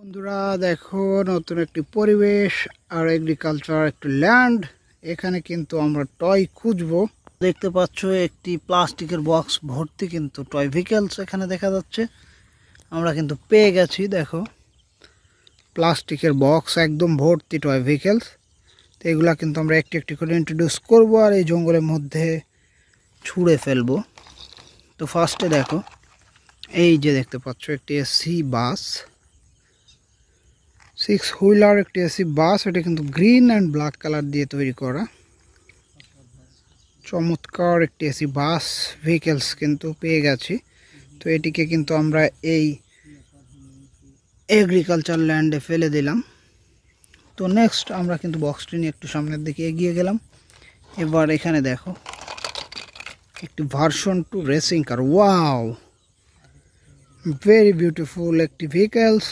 বন্ধুরা দেখো নতুন একটি পরিবেশ আর এগ্রিকালচার একটি ল্যান্ড। এখানে কিন্তু আমরা টয় খুঁজবো। দেখতে পাচ্ছ একটি প্লাস্টিকের বক্স ভর্তি কিন্তু টয় ভেহিকলস এখানে দেখা যাচ্ছে। আমরা কিন্তু পেয়ে গেছি। দেখো প্লাস্টিকের বক্স একদম ভর্তি টয় ভেহিকলস। তো এগুলা কিন্তু আমরা একটি একটি করে ইন্ট্রোডিউস করবো আর এই জঙ্গলের মধ্যে ছুঁড়ে ফেলবো। তো ফার্স্টে দেখো এই যে দেখতে পাচ্ছ একটি এসি বাস, 6 হুইলার একটি এসি বাস। এটা কিন্তু গ্রিন অ্যান্ড ব্ল্যাক কালার দিয়ে তৈরি করা। চমৎকার একটি এসি বাস ভেহিকলস কিন্তু পেয়ে গেছি। তো এটিকে কিন্তু আমরা এই এগ্রিকালচার ল্যান্ডে ফেলে দিলাম। তো নেক্সট আমরা কিন্তু বক্সটি নিয়ে একটু সামনের দিকে এগিয়ে গেলাম। এবার এখানে দেখো একটি version 2 racing car. Wow, very beautiful একটি vehicles.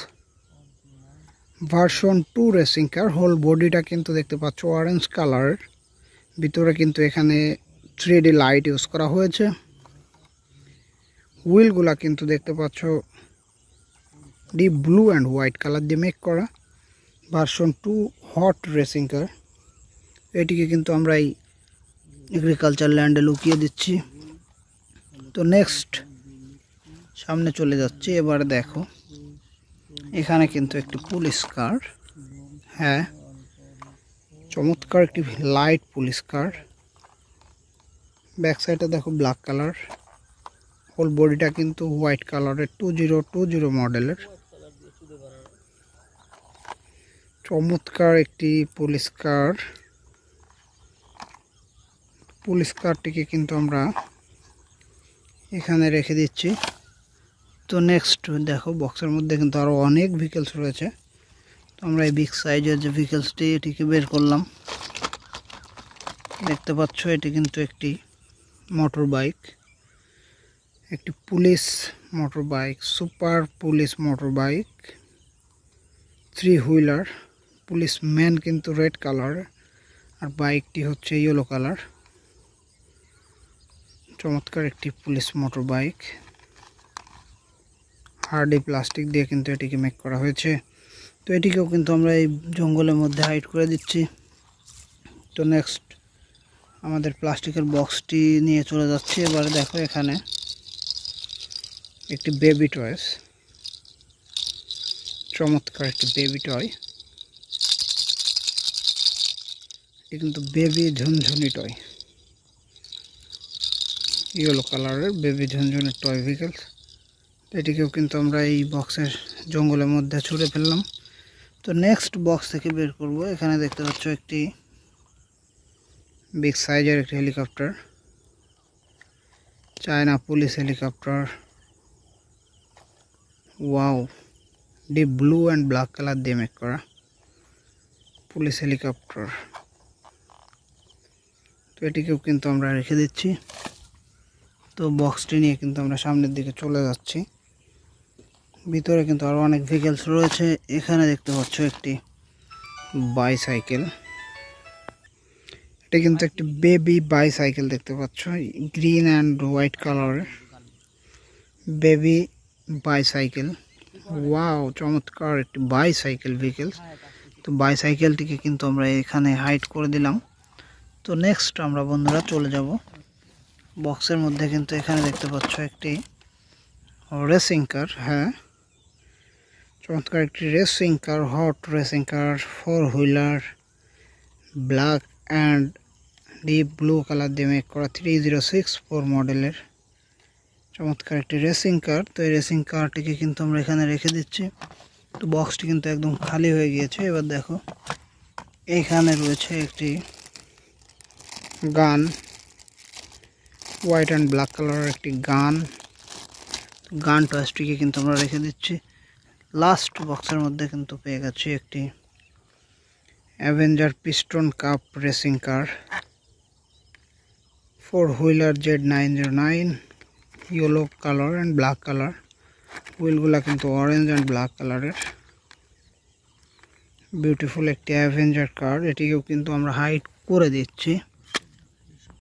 Version 2 racing car. Whole বডিটা কিন্তু দেখতে পাচ্ছ অরেঞ্জ কালার। ভিতরে কিন্তু এখানে 3D লাইট ইউজ করা হয়েছে। হুইলগুলা কিন্তু দেখতে পাচ্ছ deep blue and white colour দিয়ে মেক করা। Version 2 hot racing car. এটিকে কিন্তু আমরা এই এগ্রিকালচার ল্যান্ডে লুকিয়ে দিচ্ছি। তো নেক্সট সামনে চলে যাচ্ছি। এবারে দেখো এখানে কিন্তু একটি পুলিশ কার। হ্যাঁ, চমৎকার একটি লাইট পুলিশ কার। ব্যাক সাইডে দেখো ব্ল্যাক কালার। হোল বডিটা কিন্তু হোয়াইট কালারের 2020 মডেলের। চমৎকার একটি পুলিশ কার। পুলিশ কারটিকে কিন্তু আমরা এখানে রেখে দিচ্ছি। তো নেক্সট দেখো বক্সের মধ্যে কিন্তু আরও অনেক ভেহিকলস রয়েছে। তো আমরা এই বিগ সাইজের যে ভেহিকলসটি এটিকে বের করলাম। দেখতে পাচ্ছ এটি কিন্তু একটি মোটর বাইক, একটি police motor bike, super police motor bike, 3 wheeler. Policeman কিন্তু রেড কালার আর বাইকটি হচ্ছে ইয়েলো কালার। চমৎকার একটি police motor bike. Hardy plastic দিয়ে কিন্তু এটিকে মেক করা হয়েছে। তো এটিকেও কিন্তু আমরা এই জঙ্গলের মধ্যে হাইড করে দিচ্ছি। তো নেক্সট আমাদের প্লাস্টিকের বক্সটি নিয়ে চলে যাচ্ছে। এবারে দেখো এখানে একটি বেবি টয়েস। চমৎকার একটি বেবি টয়। এটি কিন্তু বেবি ঝুনঝুনি টয়, ইয়েলো কালারের বেবি ঝুনঝুনি টয় ভেহিকলস। এটিকেও কিন্তু আমরা এই বক্সের জঙ্গলের মধ্যে ছুঁড়ে ফেললাম। তো নেক্সট বক্স থেকে বের করব। এখানে দেখতে পাচ্ছ একটি বিগ সাইজের একটি helicopter, China police helicopter. Wow, deep blue and black colour দিয়ে মেক করা পুলিশ হেলিকপ্টার। তো এটিকেও কিন্তু আমরা রেখে দিচ্ছি। তো বক্সটি নিয়ে কিন্তু আমরা সামনের দিকে চলে যাচ্ছি। ভিতরে কিন্তু আরও অনেক ভেহিকলস রয়েছে। এখানে দেখতে পাচ্ছ একটি বাইসাইকেল। এটা কিন্তু একটি বেবি বাইসাইকেল দেখতে পাচ্ছ, গ্রিন অ্যান্ড হোয়াইট কালারের বেবি বাইসাইকেল। ওয়াও, চমৎকার একটি বাইসাইকেল ভেহিকলস। তো বাইসাইকেলটিকে কিন্তু আমরা এখানে হাইড করে দিলাম। তো নেক্সট আমরা বন্ধুরা চলে যাব বক্সের মধ্যে। কিন্তু এখানে দেখতে পাচ্ছ একটি রেসিং কার। হ্যাঁ, চমৎকার একটি racing car, hot racing car, 4 wheeler, black and deep blue colour দিয়ে মেক করা 3064 মডেলের চমৎকার একটি রেসিং কার। তো এই রেসিং কারটিকে কিন্তু আমরা এখানে রেখে দিচ্ছি। তো বক্সটি কিন্তু একদম খালি হয়ে গিয়েছে। এবার দেখো এইখানে রয়েছে একটি গান, হোয়াইট অ্যান্ড ব্ল্যাক কালারের একটি গান। গান টয়েসটিকে কিন্তু আমরা রেখে দিচ্ছি। লাস্ট বক্সের মধ্যে কিন্তু পেয়ে গেছি একটি avenger piston cup racing car, 4 wheeler Z909, yellow colour and black colour. হুইলগুলা কিন্তু অরেঞ্জ অ্যান্ড ব্ল্যাক কালারের। বিউটিফুল একটি অ্যাভেঞ্জার কার। এটিকেও কিন্তু আমরা হাইড করে দিচ্ছি।